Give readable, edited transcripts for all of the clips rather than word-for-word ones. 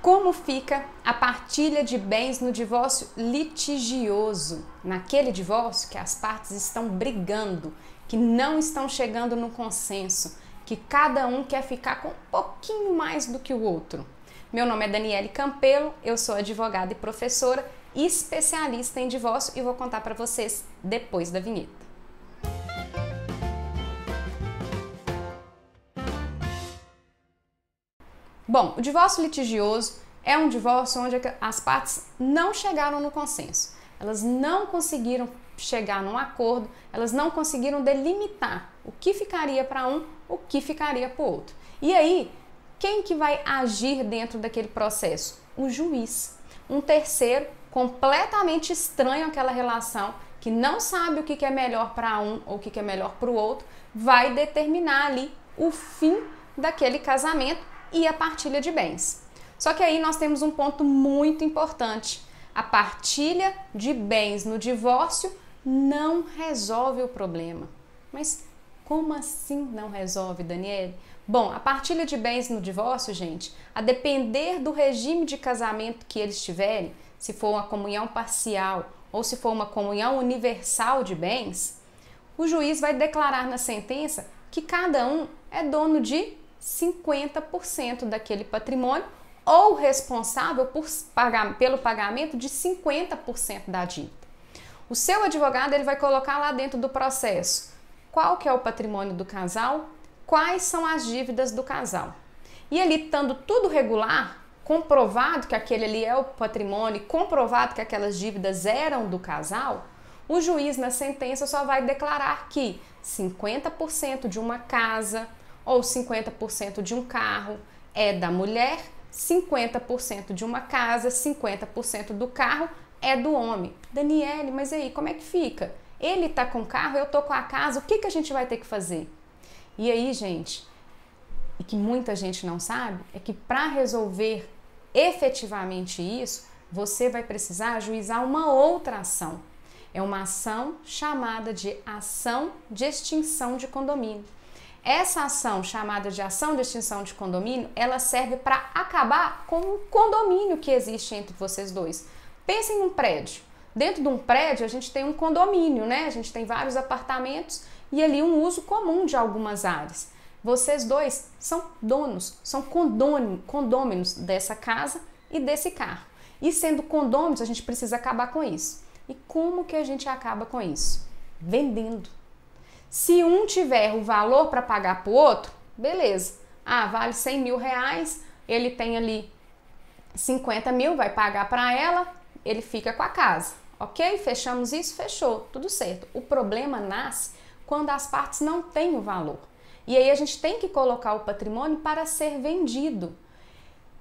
Como fica a partilha de bens no divórcio litigioso? Naquele divórcio que as partes estão brigando, que não estão chegando no consenso, que cada um quer ficar com um pouquinho mais do que o outro. Meu nome é Daniele Campelo, eu sou advogada e professora e especialista em divórcio e vou contar para vocês depois da vinheta. Bom, o divórcio litigioso é um divórcio onde as partes não chegaram no consenso. Elas não conseguiram chegar num acordo, elas não conseguiram delimitar o que ficaria para um, o que ficaria para o outro. E aí, quem que vai agir dentro daquele processo? O juiz. Um terceiro completamente estranho àquela relação, que não sabe o que é melhor para um ou o que é melhor para o outro, vai determinar ali o fim daquele casamento e a partilha de bens. Só que aí nós temos um ponto muito importante. A partilha de bens no divórcio não resolve o problema. Mas como assim não resolve, Daniele? Bom, a partilha de bens no divórcio, gente, a depender do regime de casamento que eles tiverem, se for uma comunhão parcial ou se for uma comunhão universal de bens, o juiz vai declarar na sentença que cada um é dono de 50% daquele patrimônio ou responsável pelo pagamento de 50% da dívida. O seu advogado ele vai colocar lá dentro do processo qual que é o patrimônio do casal, quais são as dívidas do casal. E ali, estando tudo regular, comprovado que aquele ali é o patrimônio, comprovado que aquelas dívidas eram do casal, o juiz na sentença só vai declarar que 50% de uma casa ou 50% de um carro é da mulher, 50% de uma casa, 50% do carro é do homem. Daniele, mas aí, como é que fica? Ele tá com o carro, eu tô com a casa, o que a gente vai ter que fazer? E aí, gente, e que muita gente não sabe, é que para resolver efetivamente isso, você vai precisar ajuizar uma outra ação. É uma ação chamada de ação de extinção de condomínio. Essa ação, chamada de ação de extinção de condomínio, ela serve para acabar com o condomínio que existe entre vocês dois. Pensem em um prédio. Dentro de um prédio, a gente tem um condomínio, né? A gente tem vários apartamentos e ali um uso comum de algumas áreas. Vocês dois são donos, são condôminos dessa casa e desse carro. E sendo condôminos, a gente precisa acabar com isso. E como que a gente acaba com isso? Vendendo. Se um tiver o valor para pagar para o outro, beleza. Ah, vale 100 mil reais, ele tem ali 50 mil, vai pagar para ela, ele fica com a casa. Ok? Fechamos isso? Fechou, tudo certo. O problema nasce quando as partes não têm o valor. E aí a gente tem que colocar o patrimônio para ser vendido.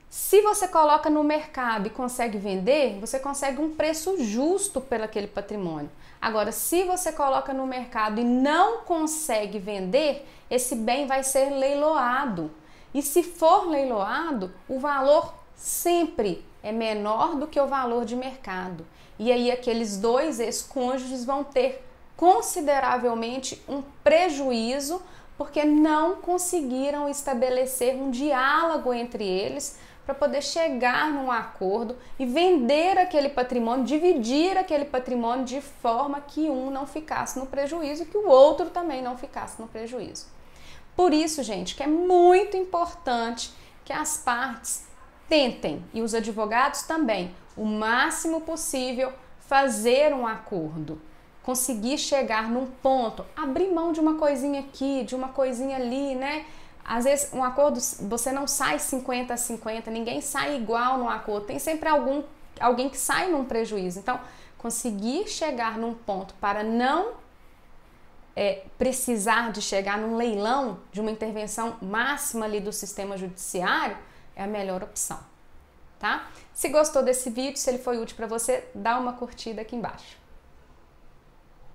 Se você coloca no mercado e consegue vender, você consegue um preço justo pelo aquele patrimônio. Agora, se você coloca no mercado e não consegue vender, esse bem vai ser leiloado. E se for leiloado, o valor sempre é menor do que o valor de mercado. E aí aqueles dois ex-cônjuges vão ter consideravelmente um prejuízo porque não conseguiram estabelecer um diálogo entre eles para poder chegar num acordo e vender aquele patrimônio, dividir aquele patrimônio de forma que um não ficasse no prejuízo e que o outro também não ficasse no prejuízo. Por isso, gente, que é muito importante que as partes tentem, e os advogados também, o máximo possível, fazer um acordo. Conseguir chegar num ponto, abrir mão de uma coisinha aqui, de uma coisinha ali, né? Às vezes um acordo, você não sai 50-50, ninguém sai igual no acordo, tem sempre alguém que sai num prejuízo. Então, conseguir chegar num ponto para não precisar de chegar num leilão, de uma intervenção máxima ali do sistema judiciário, é a melhor opção, tá? Se gostou desse vídeo, se ele foi útil para você, dá uma curtida aqui embaixo.